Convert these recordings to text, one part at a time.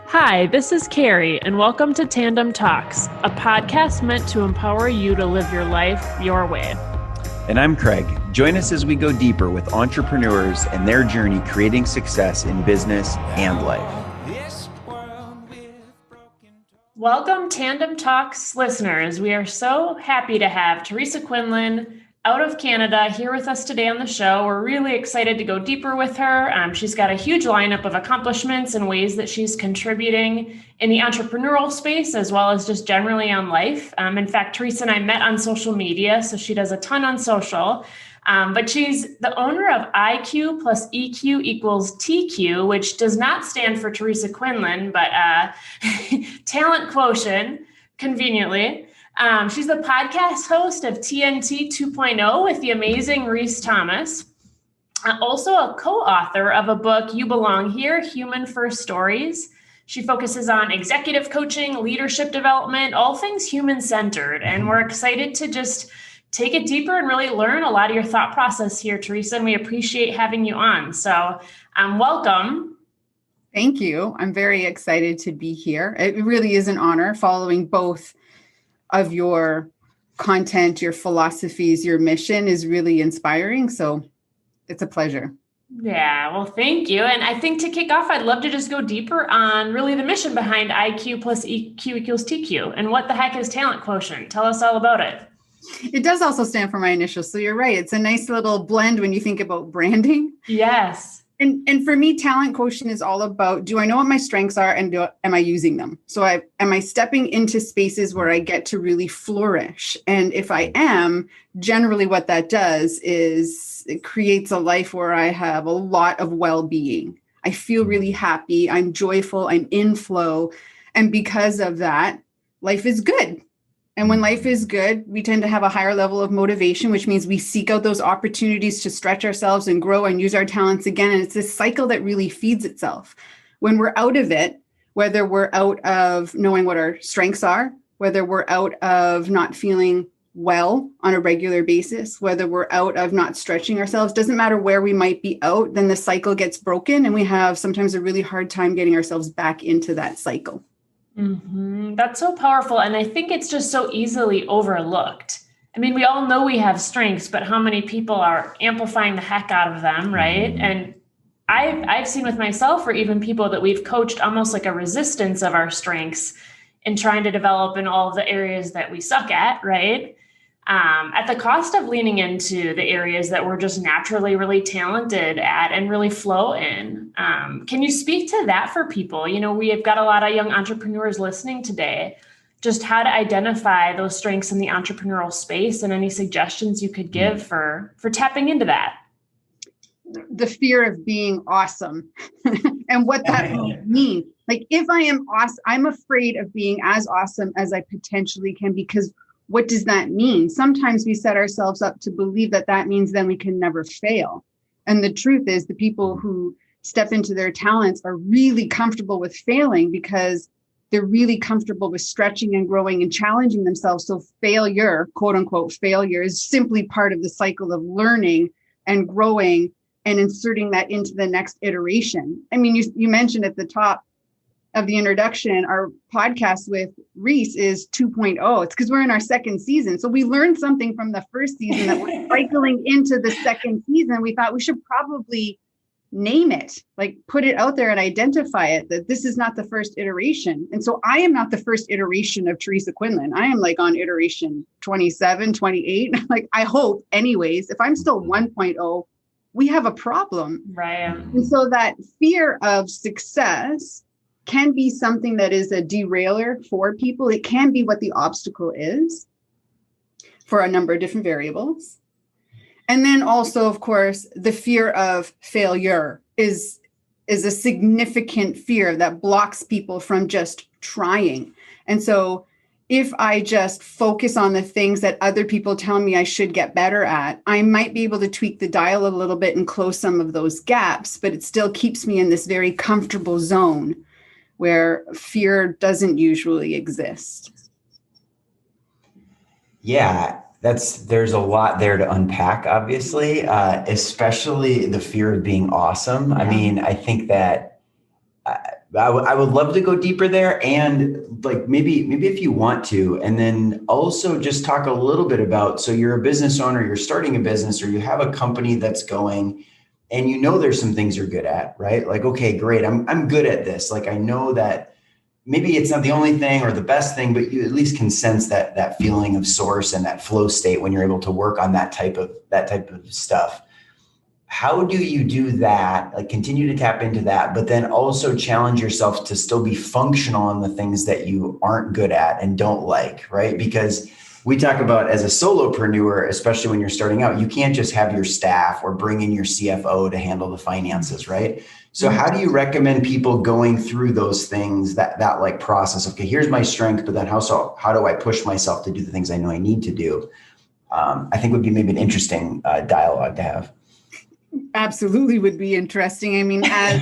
Hi, this is Carrie, and welcome to Tandem Talks, a podcast meant to empower you to live your life your way. And I'm Craig. Join us as we go deeper with entrepreneurs and their journey creating success in business and life. Welcome, Tandem Talks listeners. We are so happy to have Teresa Quinlan out of Canada here with us today on the show. We're really excited to go deeper with her. She's got a huge lineup of accomplishments and ways that she's contributing in the entrepreneurial space, as well as just generally on life. In fact, Teresa and I met on social media, so she does a ton on social. But she's the owner of IQ+EQ equals TQ, which does not stand for Teresa Quinlan, but talent quotient, conveniently. She's the podcast host of TNT 2.0 with the amazing Reese Thomas. Also a co-author of a book, You Belong Here, Human First Stories. She focuses on executive coaching, leadership development, all things human-centered. And we're excited to just take it deeper and really learn a lot of your thought process here, Teresa, and we appreciate having you on. So welcome. Thank you. I'm very excited to be here. It really is an honor following both of your content, your philosophies, your mission is really inspiring. So it's a pleasure. Yeah, well, thank you. And I think to kick off, I'd love to just go deeper on really the mission behind IQ+EQ equals TQ. And what the heck is talent quotient? Tell us all about it. It does also stand for my initials. So you're right. It's a nice little blend when you think about branding. Yes. And for me, talent quotient is all about, do I know what my strengths are and am I using them? So am I stepping into spaces where I get to really flourish? And if I am, generally what that does is it creates a life where I have a lot of well-being. I feel really happy. I'm joyful. I'm in flow. And because of that, life is good. And when life is good, we tend to have a higher level of motivation, which means we seek out those opportunities to stretch ourselves and grow and use our talents again. And it's this cycle that really feeds itself. When we're out of it, whether we're out of knowing what our strengths are, whether we're out of not feeling well on a regular basis, whether we're out of not stretching ourselves, doesn't matter where we might be out, then the cycle gets broken and we have sometimes a really hard time getting ourselves back into that cycle. Mm-hmm. That's so powerful. And I think it's just so easily overlooked. I mean, we all know we have strengths, but how many people are amplifying the heck out of them, right? And I've seen with myself or even people that we've coached almost like a resistance of our strengths in trying to develop in all of the areas that we suck at, right? At the cost of leaning into the areas that we're just naturally really talented at and really flow in. Can you speak to that for people? You know, we have got a lot of young entrepreneurs listening today, just how to identify those strengths in the entrepreneurial space and any suggestions you could give for tapping into that. The fear of being awesome and what that means. Like if I am awesome, I'm afraid of being as awesome as I potentially can, because what does that mean? Sometimes we set ourselves up to believe that that means then we can never fail. And the truth is the people who step into their talents are really comfortable with failing because they're really comfortable with stretching and growing and challenging themselves. So failure, quote unquote, failure is simply part of the cycle of learning and growing and inserting that into the next iteration. I mean, you mentioned at the top of the introduction, our podcast with Reese is 2.0. It's because we're in our second season. So we learned something from the first season that we're cycling into the second season. We thought we should probably name it, like put it out there and identify it, that this is not the first iteration. And so I am not the first iteration of Teresa Quinlan. I am like on iteration 27, 28. Like I hope anyways, if I'm still 1.0, we have a problem. Right. And so that fear of success can be something that is a derailer for people. It can be what the obstacle is for a number of different variables. And then also, of course, the fear of failure is a significant fear that blocks people from just trying. And so if I just focus on the things that other people tell me I should get better at, I might be able to tweak the dial a little bit and close some of those gaps, but it still keeps me in this very comfortable zone where fear doesn't usually exist. Yeah, there's a lot there to unpack, obviously, especially the fear of being awesome. Yeah. I mean, I think that I would love to go deeper there, and like maybe if you want to, and then also just talk a little bit about, so you're a business owner, you're starting a business, or you have a company that's going, and you know there's some things you're good at, right? Like, okay, great, I'm good at this. Like I know that maybe it's not the only thing or the best thing, but you at least can sense that feeling of source and that flow state when you're able to work on that type of stuff. How do you do that? Like continue to tap into that, but then also challenge yourself to still be functional in the things that you aren't good at and don't like, right? Because we talk about as a solopreneur, especially when you're starting out, you can't just have your staff or bring in your CFO to handle the finances, right? So how do you recommend people going through those things, that like process? Okay, here's my strength, but then how do I push myself to do the things I know I need to do? I think would be maybe an interesting dialogue to have. Absolutely would be interesting. I mean, as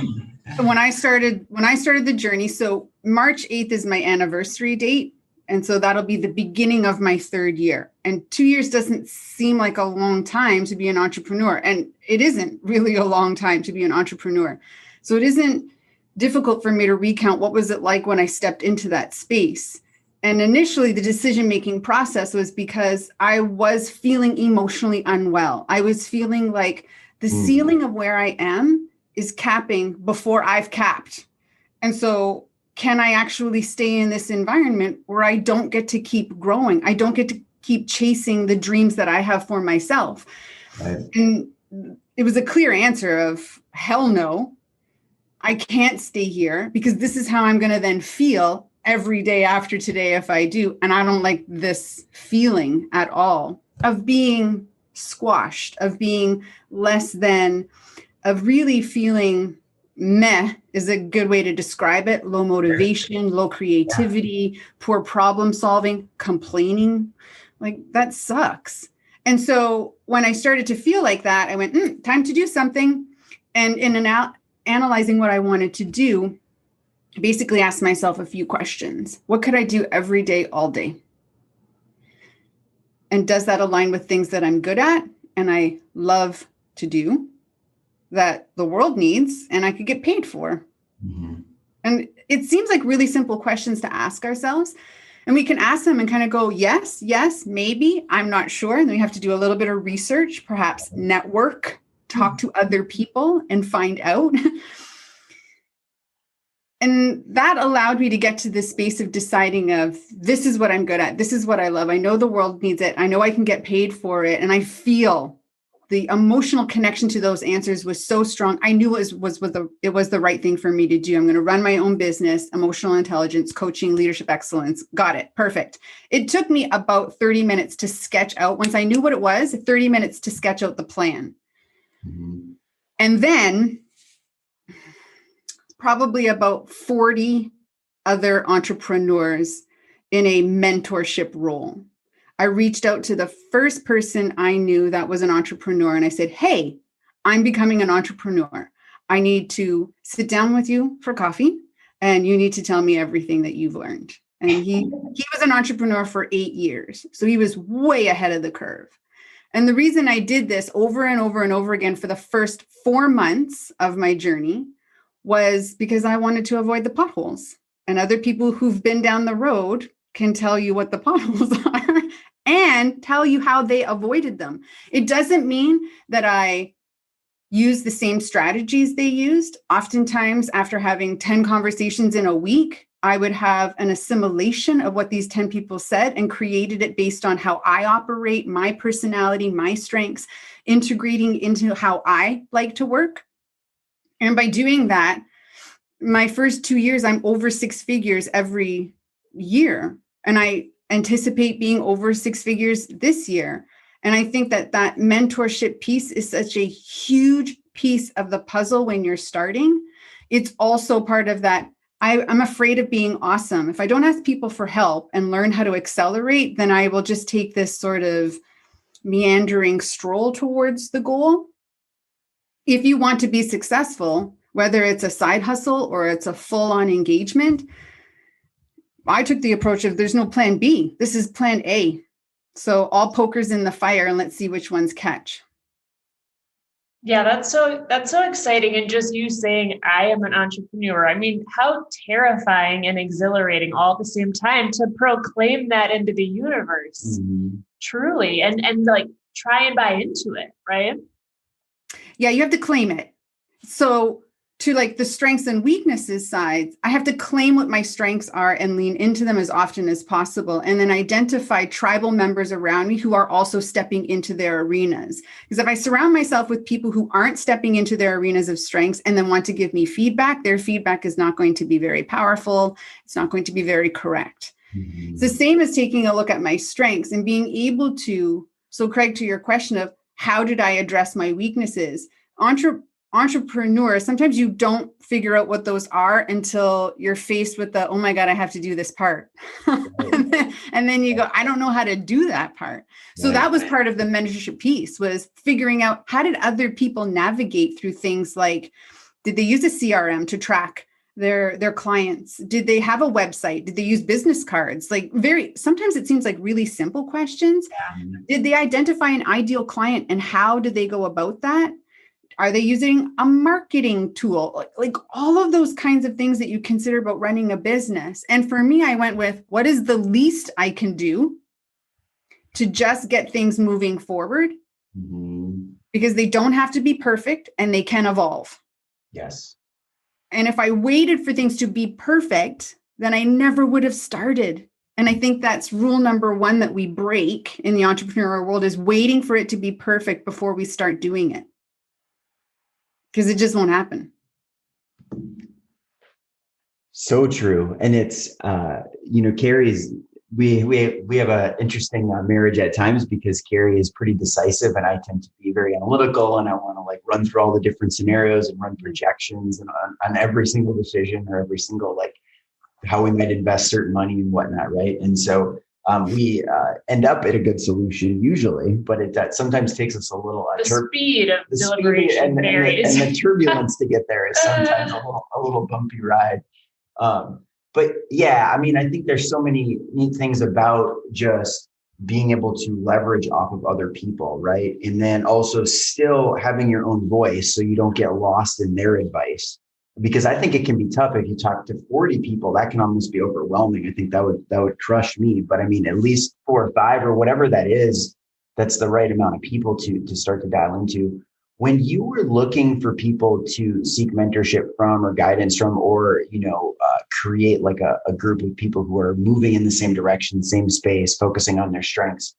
when I started the journey, so March 8th is my anniversary date. And so that'll be the beginning of my 3rd year. And 2 years doesn't seem like a long time to be an entrepreneur. And it isn't really a long time to be an entrepreneur. So it isn't difficult for me to recount what was it like when I stepped into that space. And initially, the decision-making process was because I was feeling emotionally unwell. I was feeling like the ceiling of where I am is capping before I've capped. And so can I actually stay in this environment where I don't get to keep growing? I don't get to keep chasing the dreams that I have for myself. Right. And it was a clear answer of hell no, I can't stay here because this is how I'm going to then feel every day after today if I do. And I don't like this feeling at all of being squashed, of being less than, of really feeling meh is a good way to describe it. Low motivation, low creativity, poor problem solving, complaining. Like that sucks. And so when I started to feel like that, I went, time to do something. And in analyzing what I wanted to do, I basically asked myself a few questions. What could I do every day, all day? And does that align with things that I'm good at and I love to do, that the world needs and I could get paid for? Mm-hmm. And it seems like really simple questions to ask ourselves. And we can ask them and kind of go, yes, maybe, I'm not sure. And then we have to do a little bit of research, perhaps network, talk to other people and find out. And that allowed me to get to this space of deciding of this is what I'm good at. This is what I love. I know the world needs it. I know I can get paid for it. And I feel the emotional connection to those answers was so strong. I knew it was the right thing for me to do. I'm going to run my own business, emotional intelligence, coaching, leadership excellence. Got it. Perfect. It took me about 30 minutes to sketch out. Once I knew what it was, 30 minutes to sketch out the plan. Mm-hmm. And then probably about 40 other entrepreneurs in a mentorship role. I reached out to the first person I knew that was an entrepreneur and I said, hey, I'm becoming an entrepreneur. I need to sit down with you for coffee and you need to tell me everything that you've learned. And he was an entrepreneur for 8 years. So he was way ahead of the curve. And the reason I did this over and over and over again for the first 4 months of my journey was because I wanted to avoid the potholes. And other people who've been down the road can tell you what the potholes are and tell you how they avoided them. It doesn't mean that I use the same strategies they used. Oftentimes, after having 10 conversations in a week, I would have an assimilation of what these 10 people said and created it based on how I operate, my personality, my strengths, integrating into how I like to work. And by doing that, my first 2 years, I'm over 6 figures every year. And I anticipate being over 6 figures this year. And I think that mentorship piece is such a huge piece of the puzzle when you're starting. It's also part of that. I'm afraid of being awesome. If I don't ask people for help and learn how to accelerate, then I will just take this sort of meandering stroll towards the goal. If you want to be successful, whether it's a side hustle or it's a full-on engagement, I took the approach of there's no plan B. This is plan A. So all poker's in the fire and let's see which ones catch. Yeah, that's so exciting. And just you saying I am an entrepreneur. I mean, how terrifying and exhilarating all at the same time to proclaim that into the universe. Mm-hmm. Truly. And like try and buy into it, right? Yeah, you have to claim it. So to like the strengths and weaknesses sides, I have to claim what my strengths are and lean into them as often as possible. And then identify tribal members around me who are also stepping into their arenas. Because if I surround myself with people who aren't stepping into their arenas of strengths and then want to give me feedback, their feedback is not going to be very powerful. It's not going to be very correct. Mm-hmm. It's the same as taking a look at my strengths and being able to. So Craig, to your question of how did I address my weaknesses? Entrepreneurs, sometimes you don't figure out what those are until you're faced with the, oh my God, I have to do this part. and then you go, I don't know how to do that part. So that was part of the mentorship piece, was figuring out how did other people navigate through things like, did they use a CRM to track their clients? Did they have a website? Did they use business cards? Like sometimes it seems like really simple questions. Yeah. Did they identify an ideal client and how did they go about that? Are they using a marketing tool? Like all of those kinds of things that you consider about running a business. And for me, I went with what is the least I can do to just get things moving forward? Mm-hmm. Because they don't have to be perfect and they can evolve. Yes. And if I waited for things to be perfect, then I never would have started. And I think that's rule number one that we break in the entrepreneurial world, is waiting for it to be perfect before we start doing it. Because it just won't happen. So true. And it's, Carrie's, we have an interesting marriage at times, because Carrie is pretty decisive and I tend to be very analytical, and I want to like run through all the different scenarios and run projections and on every single decision or every single, like how we might invest certain money and whatnot. Right. And so we end up at a good solution usually, but that sometimes takes us a little speed of deliberation varies. And the turbulence to get there is sometimes a little bumpy ride. But yeah, I mean, I think there's so many neat things about just being able to leverage off of other people, right? And then also still having your own voice so you don't get lost in their advice. Because I think it can be tough if you talk to 40 people. That can almost be overwhelming. I think that would crush me. But I mean, at least 4 or 5 or whatever that is, that's the right amount of people to start to dial into. When you were looking for people to seek mentorship from or guidance from, or create like a group of people who are moving in the same direction, same space, focusing on their strengths,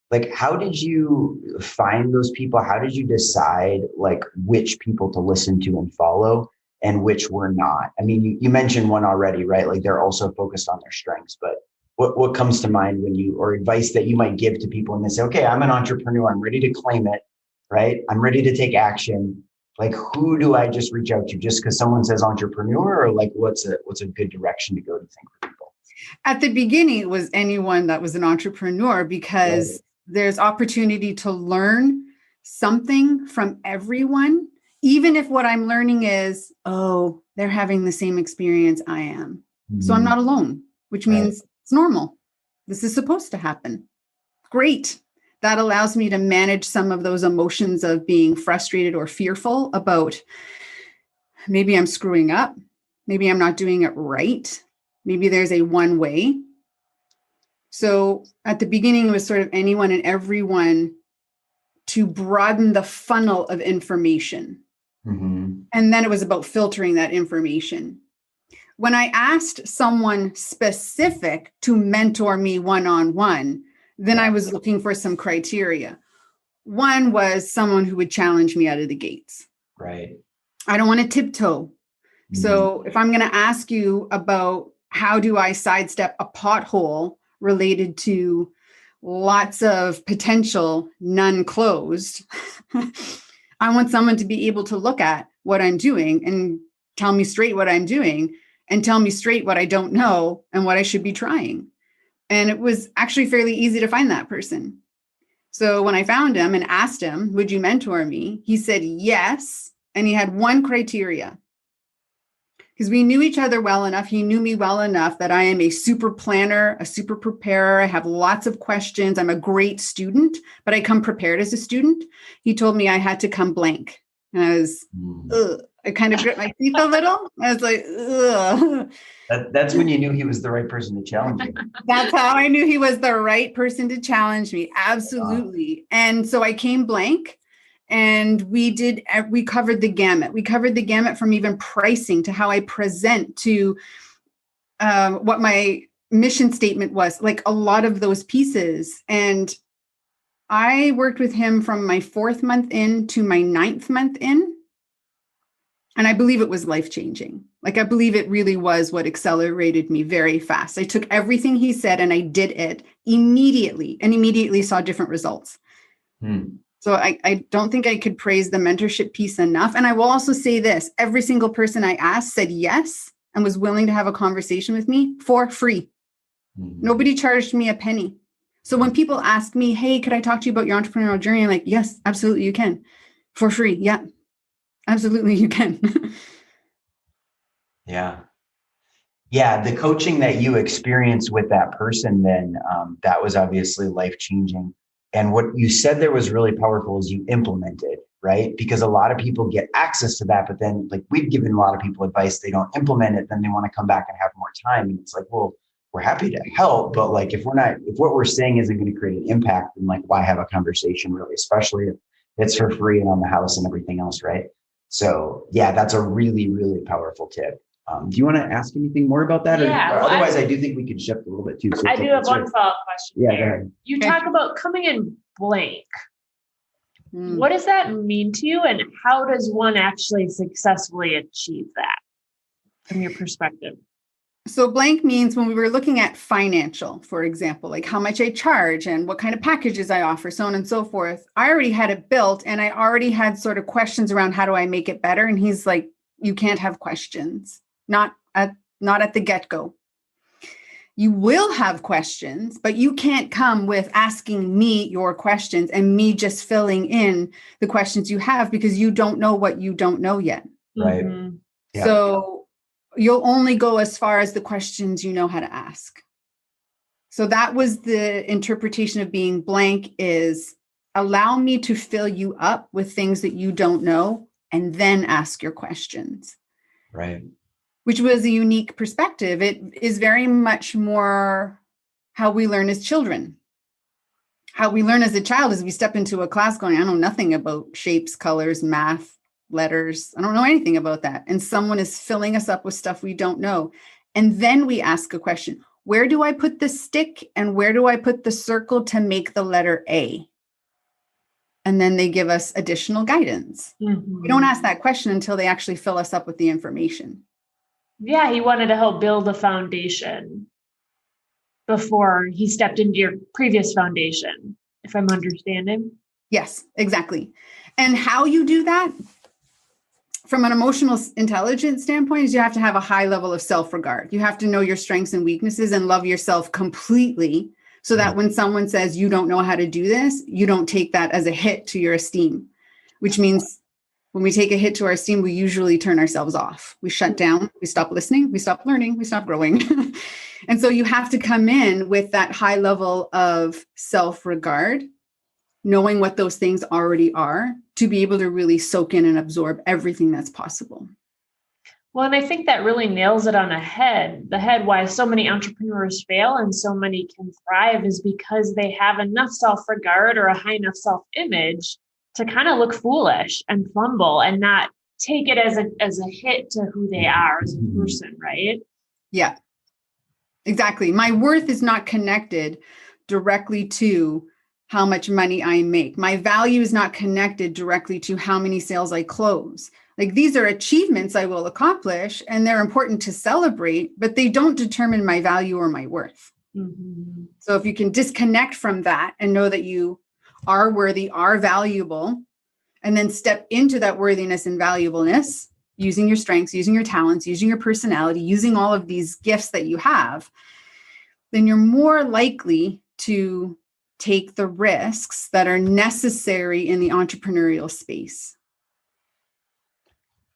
like how did you find those people? How did you decide like which people to listen to and follow, and which were not? I mean, you mentioned one already, right? Like they're also focused on their strengths, but what comes to mind or advice that you might give to people and they say, okay, I'm an entrepreneur, I'm ready to claim it, right? I'm ready to take action. Like, who do I just reach out to just because someone says entrepreneur, or like what's a good direction to go to think for people? At the beginning, it was anyone that was an entrepreneur, because there's opportunity to learn something from everyone. Even if what I'm learning is, oh, they're having the same experience I am. Mm-hmm. So I'm not alone, which means it's normal. This is supposed to happen. Great. That allows me to manage some of those emotions of being frustrated or fearful about maybe I'm screwing up. Maybe I'm not doing it right. Maybe there's a one way. So at the beginning, it was sort of anyone and everyone to broaden the funnel of information. Mm-hmm. And then it was about filtering that information. When I asked someone specific to mentor me one-on-one, then I was looking for some criteria. One was someone who would challenge me out of the gates. Right. I don't want to tiptoe. Mm-hmm. So if I'm going to ask you about how do I sidestep a pothole related to lots of potential, none closed, I want someone to be able to look at what I'm doing and tell me straight what I'm doing and tell me straight what I don't know and what I should be trying. And it was actually fairly easy to find that person. So when I found him and asked him, would you mentor me? He said yes. And he had one criteria. Because we knew each other well enough. He knew me well enough that I am a super planner, a super preparer. I have lots of questions. I'm a great student, but I come prepared as a student. He told me I had to come blank. And I was, I kind of grit my teeth a little. I was like, ugh. That's when you knew he was the right person to challenge you. That's how I knew he was the right person to challenge me. Absolutely. And so I came blank, and we covered the gamut. We covered the gamut from even pricing to how I present to what my mission statement was, like a lot of those pieces. And I worked with him from my 4th month in to my 9th month in. And I believe it was life-changing. Like, I believe it really was what accelerated me very fast. I took everything he said and I did it immediately, and immediately saw different results. So I don't think I could praise the mentorship piece enough. And I will also say this, every single person I asked said yes and was willing to have a conversation with me for free. Nobody charged me a penny. So when people ask me, hey, could I talk to you about your entrepreneurial journey? I'm like, yes, absolutely you can. For free. Yeah, absolutely you can. Yeah. The coaching that you experienced with that person, then that was obviously life-changing. And what you said there was really powerful is you implemented, right? Because a lot of people get access to that, but then like we've given a lot of people advice, they don't implement it, then they want to come back and have more time. And it's like, well, we're happy to help, but like if what we're saying isn't going to create an impact, then like why have a conversation really, especially if it's for free and on the house and everything else, right? So yeah, that's a really, really powerful tip. Do you want to ask anything more about that? Yeah. Or otherwise, I do think we could shift a little bit too. So I do have one follow-up question. Yeah, go ahead. You talk about coming in blank. What does that mean to you, and how does one actually successfully achieve that from your perspective? So blank means when we were looking at financial, for example, like how much I charge and what kind of packages I offer, so on and so forth. I already had it built, and I already had sort of questions around how do I make it better? And he's like, you can't have questions, not at the get-go. You will have questions, but you can't come with asking me your questions and me just filling in the questions you have, because you don't know what you don't know yet. Right. Yeah. So you'll only go as far as the questions you know how to ask. So that was the interpretation of being blank, is allow me to fill you up with things that you don't know and then ask your questions. Right. Which was a unique perspective. It is very much more how we learn as children. How we learn as a child is we step into a class going, I know nothing about shapes, colors, math, letters. I don't know anything about that. And someone is filling us up with stuff we don't know. And then we ask a question, where do I put the stick and where do I put the circle to make the letter A? And then they give us additional guidance. We don't ask that question until they actually fill us up with the information. Yeah, he wanted to help build a foundation before he stepped into your previous foundation, if I'm understanding. Yes, exactly. And how you do that from an emotional intelligence standpoint is you have to have a high level of self-regard. You have to know your strengths and weaknesses and love yourself completely, so that when someone says you don't know how to do this, you don't take that as a hit to your esteem, which means when we take a hit to our esteem, we usually turn ourselves off. We shut down, we stop listening, we stop learning, we stop growing. And so you have to come in with that high level of self-regard, knowing what those things already are, to be able to really soak in and absorb everything that's possible. Well, and I think that really nails it on the head why so many entrepreneurs fail and so many can thrive is because they have enough self-regard or a high enough self-image to kind of look foolish and fumble and not take it as a hit to who they are as a person, right? Yeah, exactly. My worth is not connected directly to how much money I make. My value is not connected directly to how many sales I close. Like, these are achievements I will accomplish and they're important to celebrate, but they don't determine my value or my worth. So if you can disconnect from that and know that you are worthy, are valuable, and then step into that worthiness and valuableness, using your strengths, using your talents, using your personality, using all of these gifts that you have, then you're more likely to take the risks that are necessary in the entrepreneurial space.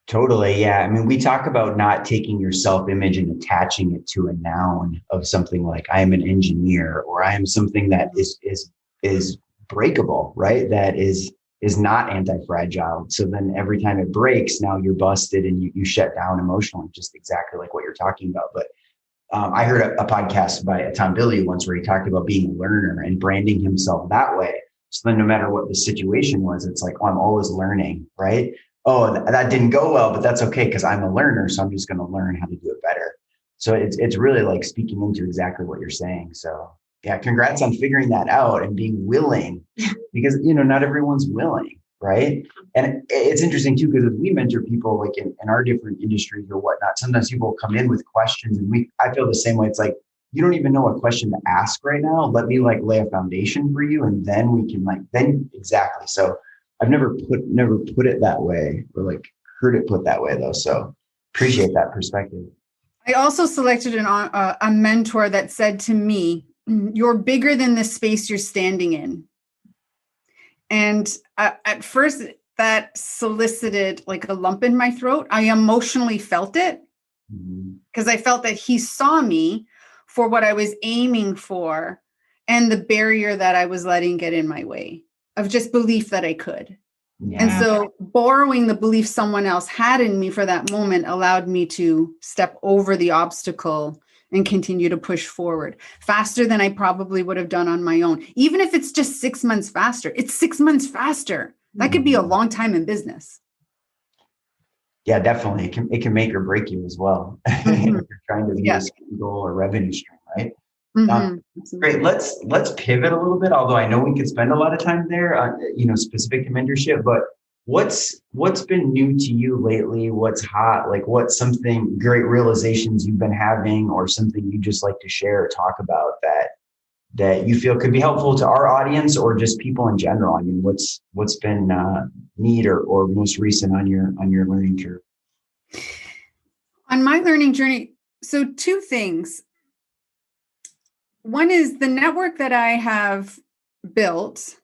Totally. Yeah. I mean, we talk about not taking your self-image and attaching it to a noun of something like I am an engineer, or I am something that is breakable, right? That is is not anti-fragile. So then every time it breaks, now you're busted and you shut down emotionally, just exactly like what you're talking about. But I heard a podcast by Tom Billy once where he talked about being a learner and branding himself that way. So then no matter what the situation was, it's like, oh, I'm always learning, right? Oh, that didn't go well, but that's okay because I'm a learner. So I'm just going to learn how to do it better. So it's really like speaking into exactly what you're saying. So yeah, congrats on figuring that out and being willing because, not everyone's willing, right? And it's interesting too, because as we mentor people like in our different industries or whatnot, sometimes people come in with questions and I feel the same way. It's like, you don't even know what question to ask right now. Let me like lay a foundation for you. And then we can exactly. So I've never put it that way or like heard it put that way though. So appreciate that perspective. I also selected a mentor that said to me, you're bigger than the space you're standing in. And at first that solicited like a lump in my throat. I emotionally felt it because I felt that he saw me for what I was aiming for and the barrier that I was letting get in my way of just belief that I could. Yeah. And so borrowing the belief someone else had in me for that moment allowed me to step over the obstacle and continue to push forward faster than I probably would have done on my own. Even if it's just 6 months faster, it's 6 months faster. That could be a long time in business. Yeah, definitely. It can make or break you as well. If you're trying to meet a goal or revenue stream, right? Great. Let's pivot a little bit. Although I know we could spend a lot of time there, specific to mentorship. But what's been new to you lately? What's hot? Like, what's something great realizations you've been having, or something you just like to share or talk about that you feel could be helpful to our audience or just people in general? I mean, what's been neat or most recent on your learning curve? On my learning journey, so 2 things. One is the network that I have built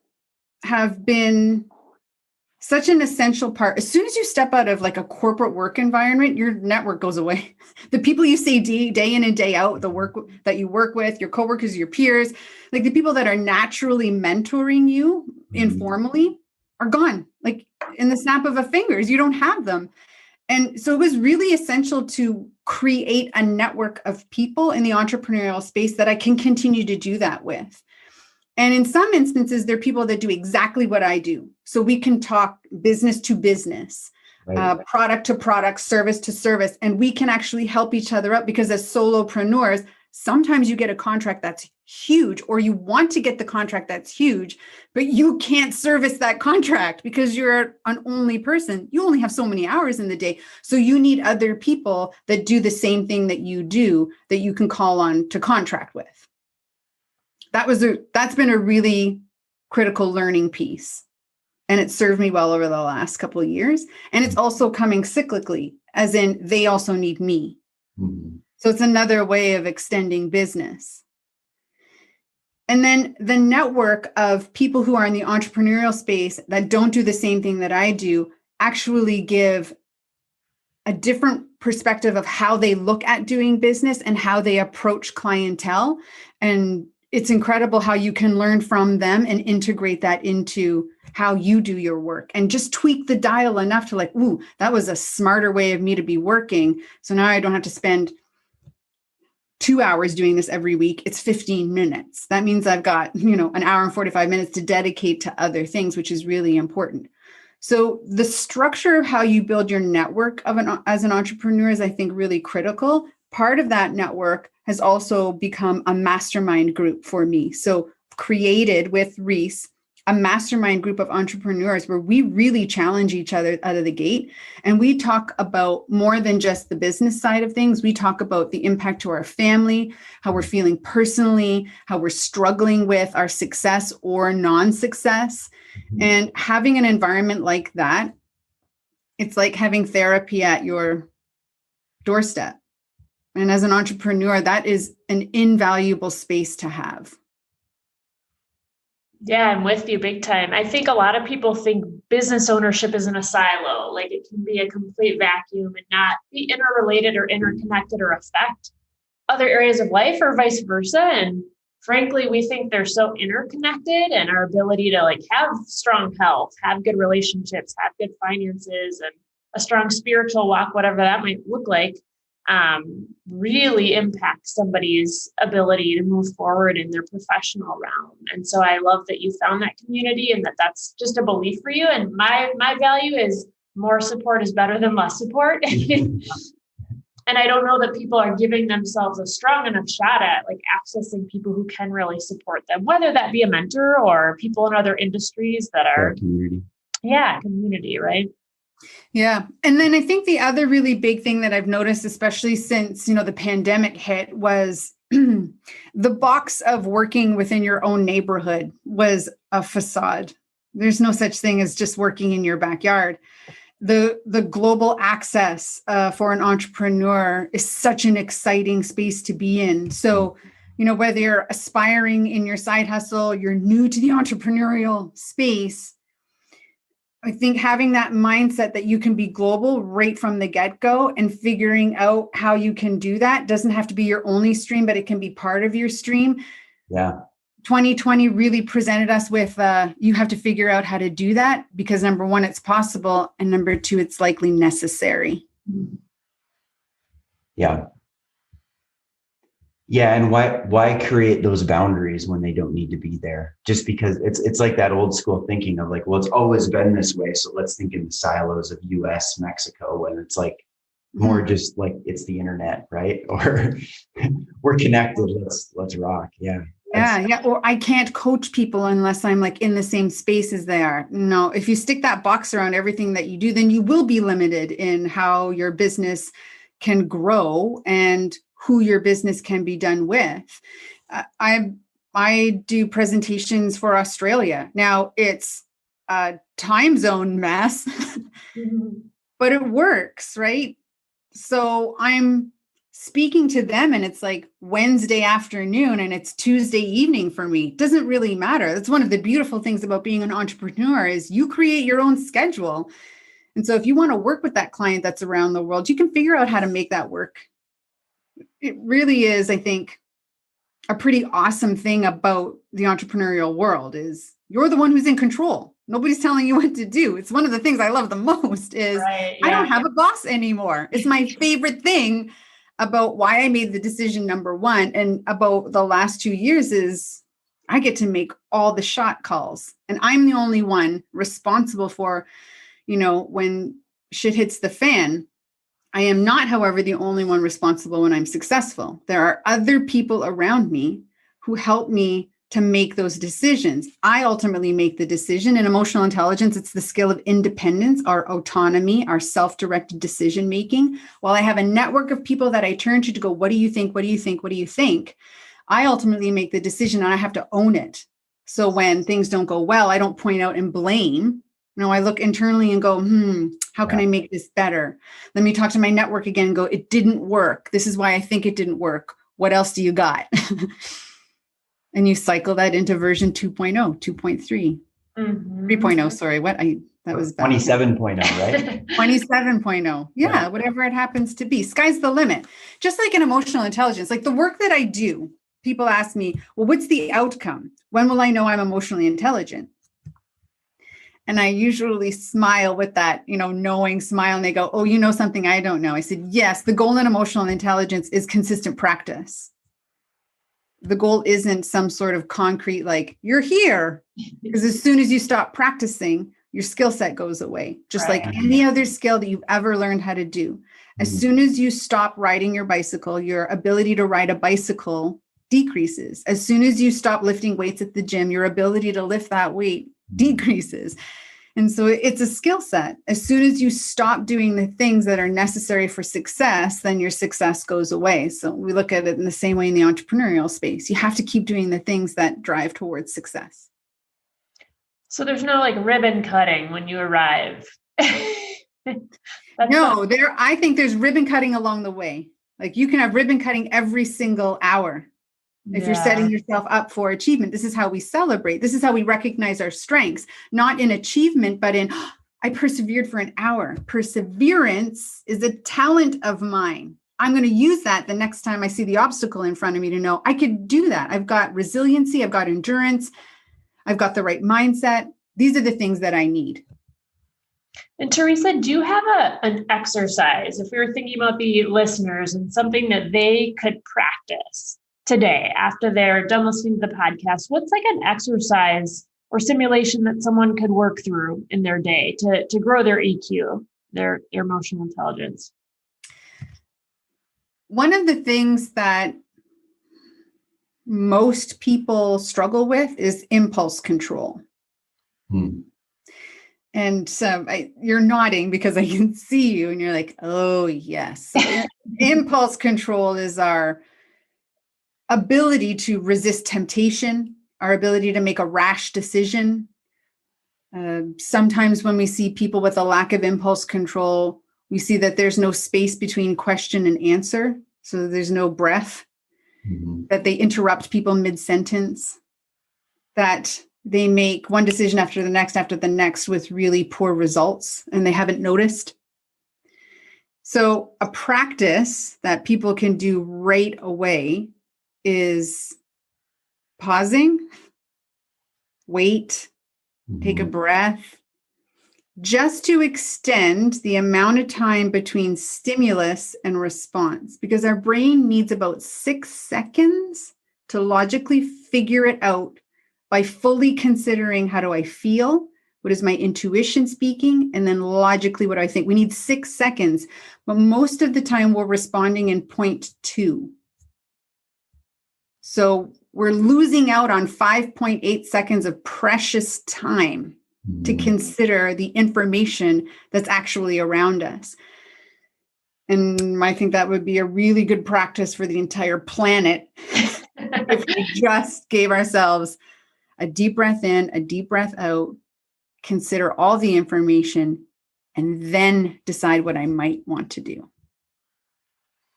have been such an essential part. As soon as you step out of like a corporate work environment, your network goes away. The people you see day in and day out, the work that you work with, your coworkers, your peers, like the people that are naturally mentoring you informally are gone. Like in the snap of a fingers, you don't have them. And so it was really essential to create a network of people in the entrepreneurial space that I can continue to do that with. And in some instances, there are people that do exactly what I do. So we can talk business to business, right. Product to product, service to service, and we can actually help each other up because as solopreneurs, sometimes you get a contract that's huge or you want to get the contract that's huge, but you can't service that contract because you're an only person. You only have so many hours in the day. So you need other people that do the same thing that you do that you can call on to contract with. That's been a really critical learning piece. And it served me well over the last couple of years. And it's also coming cyclically, as in they also need me. Mm-hmm. So it's another way of extending business. And then the network of people who are in the entrepreneurial space that don't do the same thing that I do actually give a different perspective of how they look at doing business and how they approach clientele. And it's incredible how you can learn from them and integrate that into how you do your work and just tweak the dial enough to like, ooh, that was a smarter way of me to be working. So now I don't have to spend 2 hours doing this every week. It's 15 minutes. That means I've got, an hour and 45 minutes to dedicate to other things, which is really important. So the structure of how you build your network as an entrepreneur is, I think, really critical. Part of that network has also become a mastermind group for me. So created with Reese, a mastermind group of entrepreneurs where we really challenge each other out of the gate. And we talk about more than just the business side of things. We talk about the impact to our family, how we're feeling personally, how we're struggling with our success or non-success. Mm-hmm. And having an environment like that, it's like having therapy at your doorstep. And as an entrepreneur, that is an invaluable space to have. Yeah, I'm with you big time. I think a lot of people think business ownership is in a silo, like it can be a complete vacuum and not be interrelated or interconnected or affect other areas of life or vice versa. And frankly, we think they're so interconnected, and our ability to like have strong health, have good relationships, have good finances, and a strong spiritual walk, whatever that might look like, really impacts somebody's ability to move forward in their professional realm. And so I love that you found that community and that that's just a belief for you. And my value is more support is better than less support. And I don't know that people are giving themselves a strong enough shot at like accessing people who can really support them, whether that be a mentor or people in other industries that are community. Yeah, community, right? Yeah. And then I think the other really big thing that I've noticed, especially since, the pandemic hit, was the box of working within your own neighborhood was a facade. There's no such thing as just working in your backyard. The global access for an entrepreneur is such an exciting space to be in. So, whether you're aspiring in your side hustle, you're new to the entrepreneurial space, I think having that mindset that you can be global right from the get-go and figuring out how you can do that doesn't have to be your only stream, but it can be part of your stream. Yeah. 2020 really presented us with, you have to figure out how to do that because number one, it's possible. And number two, it's likely necessary. Yeah. Yeah. And why create those boundaries when they don't need to be there? Just because it's like that old school thinking of like, well, it's always been this way. So let's think in the silos of US, Mexico, and it's like more just like it's the internet, right? Or we're connected. Let's rock. Yeah. Yeah. Or I can't coach people unless I'm like in the same space as they are. No, if you stick that box around everything that you do, then you will be limited in how your business can grow and who your business can be done with. I do presentations for Australia. Now it's a time zone mess, but it works, right? So I'm speaking to them and it's like Wednesday afternoon and it's Tuesday evening for me. It doesn't really matter. That's one of the beautiful things about being an entrepreneur is you create your own schedule. And so if you want to work with that client that's around the world, you can figure out how to make that work. It really is, I think, a pretty awesome thing about the entrepreneurial world is you're the one who's in control. Nobody's telling you what to do. It's one of the things I love the most is I don't have a boss anymore. It's my favorite thing about why I made the decision number one. And about the last 2 years is I get to make all the shot calls. And I'm the only one responsible for, when shit hits the fan. I am not, however, the only one responsible when I'm successful. There are other people around me who help me to make those decisions. I ultimately make the decision. In emotional intelligence, it's the skill of independence, our autonomy, our self-directed decision-making. While I have a network of people that I turn to go, what do you think? What do you think? What do you think? I ultimately make the decision and I have to own it. So when things don't go well, I don't point out and blame. I look internally and go, how can I make this better? Let me talk to my network again and go, it didn't work. This is why I think it didn't work. What else do you got? And you cycle that into version 2.0, 2.3, 3.0. Sorry, that was bad. 27.0, right? 27.0. Yeah, whatever it happens to be. Sky's the limit. Just like in emotional intelligence, like the work that I do, people ask me, well, what's the outcome? When will I know I'm emotionally intelligent? And I usually smile with that, knowing smile. And they go, oh, you know something I don't know. I said, yes, the goal in emotional intelligence is consistent practice. The goal isn't some sort of concrete, like you're here, because as soon as you stop practicing, your skill set goes away, just like any other skill that you've ever learned how to do. As soon as you stop riding your bicycle, your ability to ride a bicycle decreases. As soon as you stop lifting weights at the gym, your ability to lift that weight decreases. And so it's a skill set. As soon as you stop doing the things that are necessary for success, then your success goes away. So we look at it in the same way in the entrepreneurial space. You have to keep doing the things that drive towards success. So there's no like ribbon cutting when you arrive. No, I think there's ribbon cutting along the way. Like you can have ribbon cutting every single hour. If you're setting yourself up for achievement, this is how we celebrate. This is how we recognize our strengths, not in achievement, but in, I persevered for an hour. Perseverance is a talent of mine. I'm going to use that the next time I see the obstacle in front of me to know I could do that. I've got resiliency. I've got endurance. I've got the right mindset. These are the things that I need. And Teresa, do you have an exercise, if we were thinking about the listeners and something that they could practice today after they're done listening to the podcast, what's like an exercise or simulation that someone could work through in their day to grow their EQ, their emotional intelligence? One of the things that most people struggle with is impulse control. And so you're nodding because I can see you and you're like, oh, yes. Impulse control is our ability to resist temptation, our ability to make a rash decision. Sometimes when we see people with a lack of impulse control, we see that there's no space between question and answer. So there's no breath, that they interrupt people mid-sentence, that they make one decision after the next with really poor results, and they haven't noticed. So a practice that people can do right away is pausing, wait, take a breath, just to extend the amount of time between stimulus and response, because our brain needs about 6 seconds to logically figure it out by fully considering, how do I feel? What is my intuition speaking? And then logically, what do I think? We need 6 seconds, but most of the time we're responding in 0.2. So we're losing out on 5.8 seconds of precious time to consider the information that's actually around us. And I think that would be a really good practice for the entire planet if we just gave ourselves a deep breath in, a deep breath out, consider all the information, and then decide what I might want to do.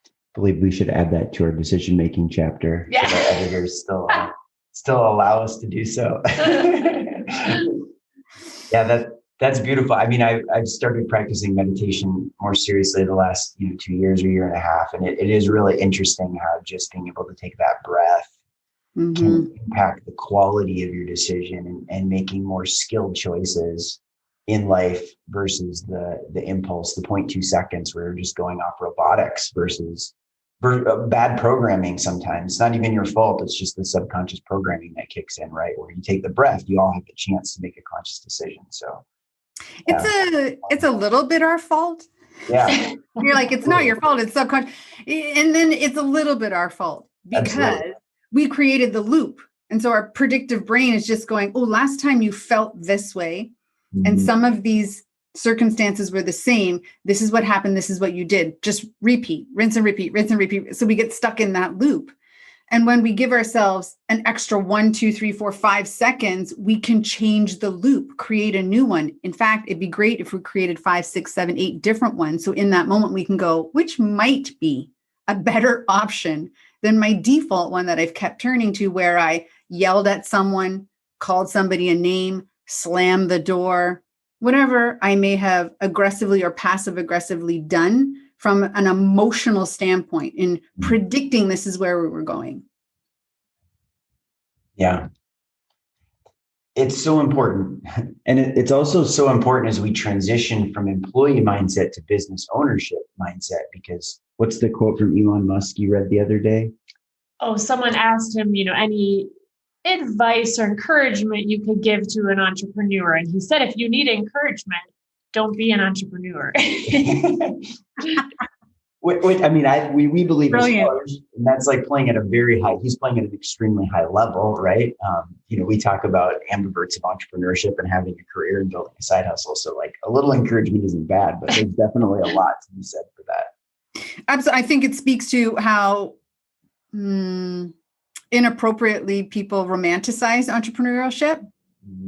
I believe we should add that to our decision-making chapter. Yeah. So our editors still allow us to do so. Yeah, that's beautiful. I mean, I've started practicing meditation more seriously the last 2 years or year and a half, and it is really interesting how just being able to take that breath can impact the quality of your decision and making more skilled choices in life versus the impulse, the 0.2 seconds where you're just going off robotics versus bad programming. Sometimes it's not even your fault. It's just the subconscious programming that kicks in, right? Where you take the breath, you all have the chance to make a conscious decision. So it's a little bit our fault. Yeah. You're like, it's not your fault. It's subconscious. And then it's a little bit our fault because we created the loop. And so our predictive brain is just going, oh, last time you felt this way. And some of these circumstances were the same. This is what happened. This is what you did. Just repeat, rinse and repeat, rinse and repeat. So we get stuck in that loop. And when we give ourselves an extra 1, 2, 3, 4, 5 seconds, we can change the loop, create a new one. In fact, it'd be great if we created 5, 6, 7, 8 different ones. So in that moment, we can go, which might be a better option than my default one that I've kept turning to, where I yelled at someone, called somebody a name, slammed the door, whatever I may have aggressively or passive aggressively done from an emotional standpoint in predicting this is where we were going. Yeah. It's so important. And it's also so important as we transition from employee mindset to business ownership mindset, because what's the quote from Elon Musk you read the other day? Oh, someone asked him, any advice or encouragement you could give to an entrepreneur. And he said, if you need encouragement, don't be an entrepreneur. We believe Brilliant. and that's like playing at a very high, he's playing at an extremely high level, right? We talk about ambiverts of entrepreneurship and having a career and building a side hustle. So like a little encouragement isn't bad, but there's definitely a lot to be said for that. Absolutely. I think it speaks to how inappropriately people romanticize entrepreneurship.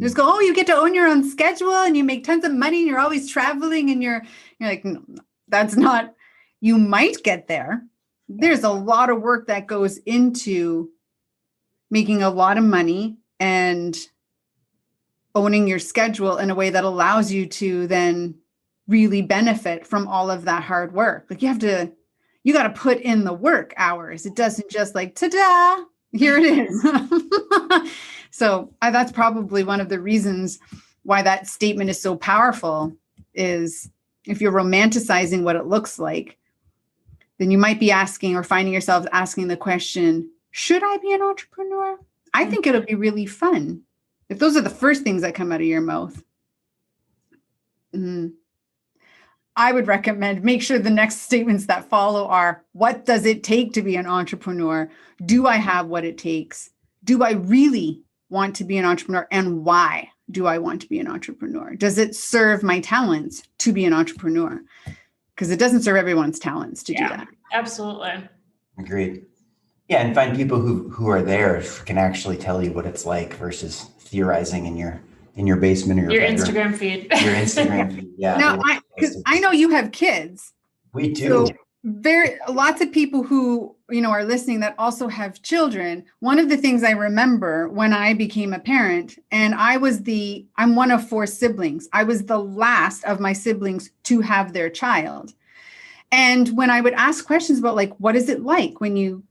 Just go, oh, you get to own your own schedule and you make tons of money and you're always traveling and you're like, no, that's not, you might get there. There's a lot of work that goes into making a lot of money and owning your schedule in a way that allows you to then really benefit from all of that hard work. Like you have you got to put in the work hours. It doesn't just like, ta-da, here it is. So that's probably one of the reasons why that statement is so powerful, is if you're romanticizing what it looks like, then you might be asking or finding yourself asking the question, should I be an entrepreneur? I think it'll be really fun. If those are the first things that come out of your mouth, I would recommend make sure the next statements that follow are, what does it take to be an entrepreneur? Do I have what it takes? Do I really want to be an entrepreneur? And why do I want to be an entrepreneur? Does it serve my talents to be an entrepreneur? Because it doesn't serve everyone's talents to do that. Absolutely. Agreed. Yeah, and find people who are there, who can actually tell you what it's like versus theorizing in your basement or your bedroom. Instagram feed. Your Instagram feed. Yeah. Now, because I know you have kids. We do. So lots of people who, are listening that also have children. One of the things I remember when I became a parent, and I'm one of 4 siblings. I was the last of my siblings to have their child. And when I would ask questions about like, what is it like when you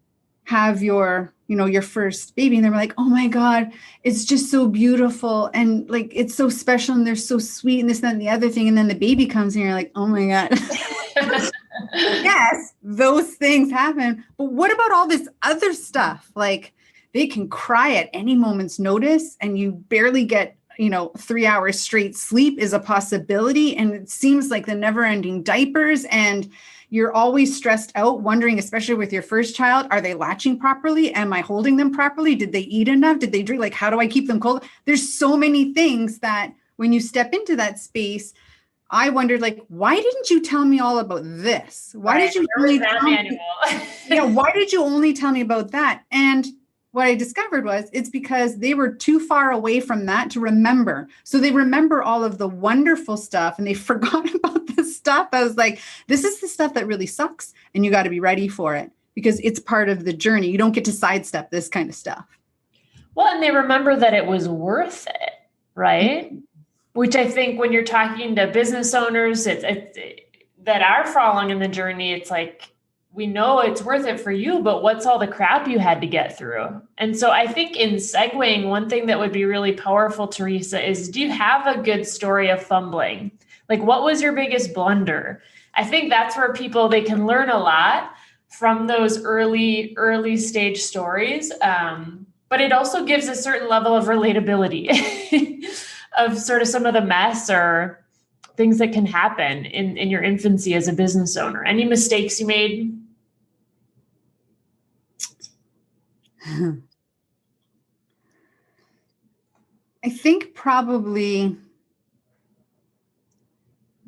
have your first baby, and they were like, oh my God, it's just so beautiful. And like, it's so special and they're so sweet and this, that, and the other thing. And then the baby comes and you're like, oh my God. Yes, those things happen. But what about all this other stuff? Like they can cry at any moment's notice and you barely get, 3 hours straight sleep is a possibility. And it seems like the never ending diapers, and you're always stressed out, wondering, especially with your first child, are they latching properly? Am I holding them properly? Did they eat enough? Did they drink? Like, how do I keep them cold? There's so many things that when you step into that space, I wondered, like, why didn't you tell me all about this? Why did you only tell me? Why did you only tell me about that? And what I discovered was it's because they were too far away from that to remember. So they remember all of the wonderful stuff and they forgot about the stuff. I was like, this is the stuff that really sucks. And you got to be ready for it because it's part of the journey. You don't get to sidestep this kind of stuff. Well, and they remember that it was worth it, right? Mm-hmm. Which I think when you're talking to business owners that are following in the journey, it's like, we know it's worth it for you, but what's all the crap you had to get through? And so I think in segueing, one thing that would be really powerful, Teresa, is do you have a good story of fumbling? Like, what was your biggest blunder? I think that's where they can learn a lot from those early stage stories. But it also gives a certain level of relatability of sort of some of the mess or things that can happen in your infancy as a business owner. Any mistakes you made? I think probably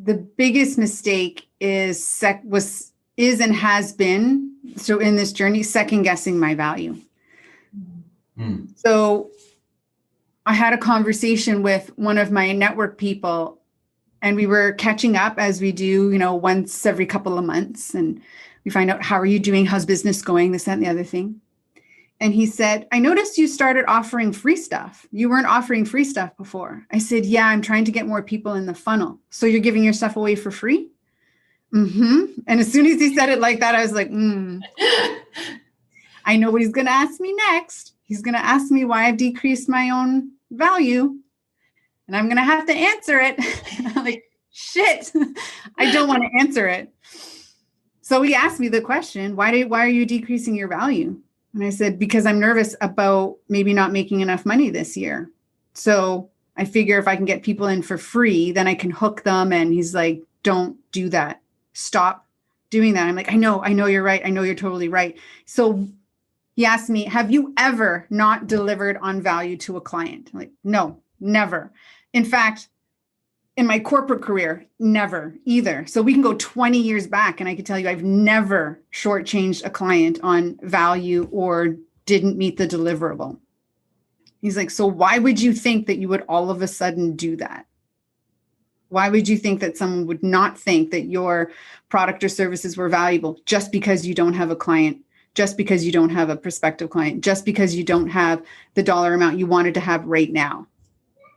the biggest mistake is and has been, so in this journey, second guessing my value. So I had a conversation with one of my network people, and we were catching up as we do, once every couple of months. And we find out, how are you doing? How's business going? This, that, and the other thing. And he said, I noticed you started offering free stuff. You weren't offering free stuff before. I said, yeah, I'm trying to get more people in the funnel. So you're giving your stuff away for free? Mm-hmm. And as soon as he said it like that, I was like, I know what he's going to ask me next. He's going to ask me why I've decreased my own value. And I'm going to have to answer it. I'm like, shit, I don't want to answer it. So he asked me the question, why are you decreasing your value? And I said, because I'm nervous about maybe not making enough money this year. So I figure if I can get people in for free, then I can hook them. And he's like, don't do that. Stop doing that. I'm like, I know you're right. I know you're totally right. So he asked me, have you ever not delivered on value to a client? I'm like, no, never. In fact, in my corporate career, never either. So we can go 20 years back and I can tell you I've never shortchanged a client on value or didn't meet the deliverable. He's like, so why would you think that you would all of a sudden do that? Why would you think that someone would not think that your product or services were valuable just because you don't have a client, just because you don't have a prospective client, just because you don't have the dollar amount you wanted to have right now?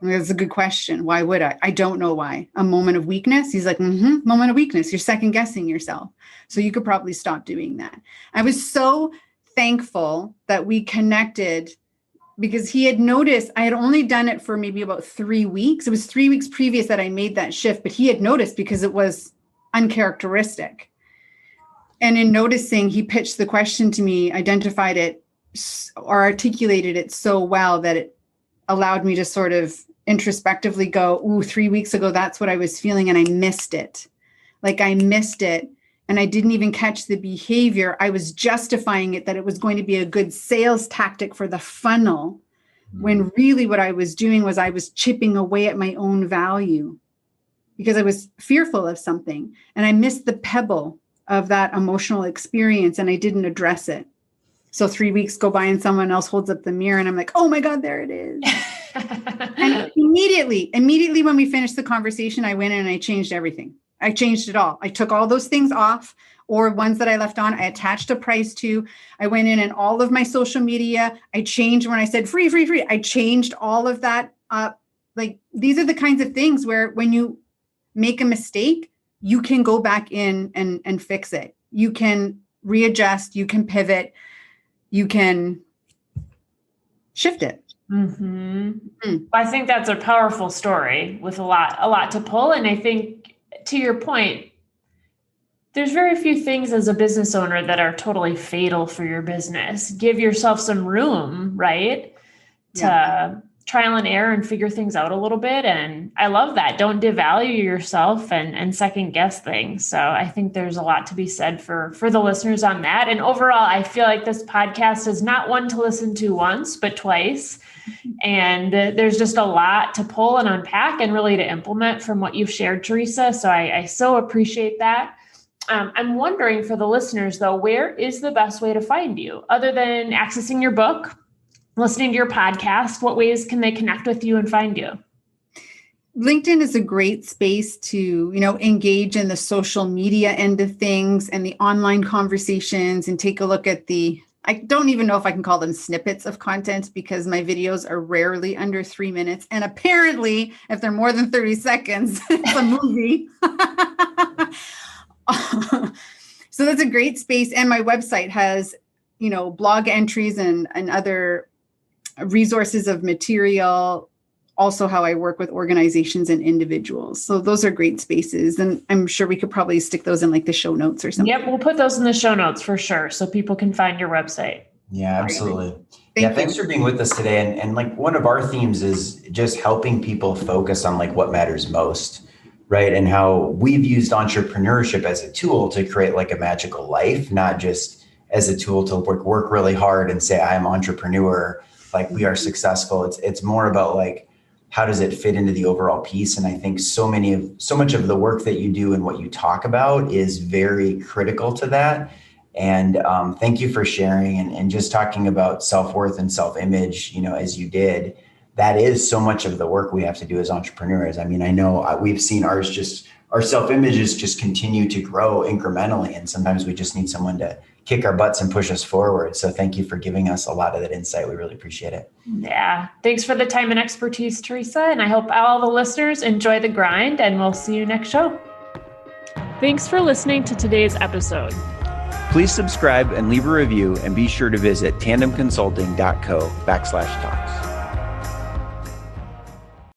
That's a good question. Why would I? I don't know why. A moment of weakness. He's like, moment of weakness. You're second guessing yourself. So you could probably stop doing that. I was so thankful that we connected because he had noticed I had only done it for maybe about 3 weeks. It was 3 weeks previous that I made that shift, but he had noticed because it was uncharacteristic. And in noticing, he pitched the question to me, identified it or articulated it so well that it allowed me to sort of introspectively go, ooh, 3 weeks ago, that's what I was feeling. And I missed it. Like I missed it. And I didn't even catch the behavior. I was justifying it that it was going to be a good sales tactic for the funnel, when really what I was doing was I was chipping away at my own value because I was fearful of something. And I missed the pebble of that emotional experience and I didn't address it. So 3 weeks go by and someone else holds up the mirror and I'm like, oh my God, there it is. And immediately when we finished the conversation, I went in and I changed everything. I changed it all. I took all those things off, or ones that I left on, I attached a price to. I went in and all of my social media, I changed when I said free. I changed all of that up. Like these are the kinds of things where when you make a mistake, you can go back in and fix it. You can readjust, you can pivot, you can shift it. I think that's a powerful story with a lot to pull. And I think to your point, there's very few things as a business owner that are totally fatal for your business. Give yourself some room, right? To trial and error and figure things out a little bit. And I love that. Don't devalue yourself and second guess things. So I think there's a lot to be said for the listeners on that. And overall, I feel like this podcast is not one to listen to once, but twice. And there's just a lot to pull and unpack and really to implement from what you've shared, Teresa. So I so appreciate that. I'm wondering for the listeners, though, where is the best way to find you other than accessing your book, listening to your podcast? What ways can they connect with you and find you? LinkedIn is a great space to, engage in the social media end of things and the online conversations and take a look at I don't even know if I can call them snippets of content because my videos are rarely under 3 minutes. And apparently, if they're more than 30 seconds, it's a movie. So that's a great space. And my website has, blog entries and other resources of material, also how I work with organizations and individuals. So those are great spaces. And I'm sure we could probably stick those in like the show notes or something. Yep, we'll put those in the show notes for sure. So people can find your website. Yeah, absolutely. Thanks for being with us today. And like one of our themes is just helping people focus on like what matters most, right? And how we've used entrepreneurship as a tool to create like a magical life, not just as a tool to work really hard and say, I'm an entrepreneur, like we are successful. It's more about like, how does it fit into the overall piece? And I think so much of the work that you do and what you talk about is very critical to that. And thank you for sharing and just talking about self-worth and self-image, as you did. That is so much of the work we have to do as entrepreneurs. I mean, I know we've seen our self-images just continue to grow incrementally. And sometimes we just need someone to kick our butts and push us forward. So thank you for giving us a lot of that insight. We really appreciate it. Yeah. Thanks for the time and expertise, Teresa. And I hope all the listeners enjoy the grind, and we'll see you next show. Thanks for listening to today's episode. Please subscribe and leave a review, and be sure to visit tandemconsulting.co/talks.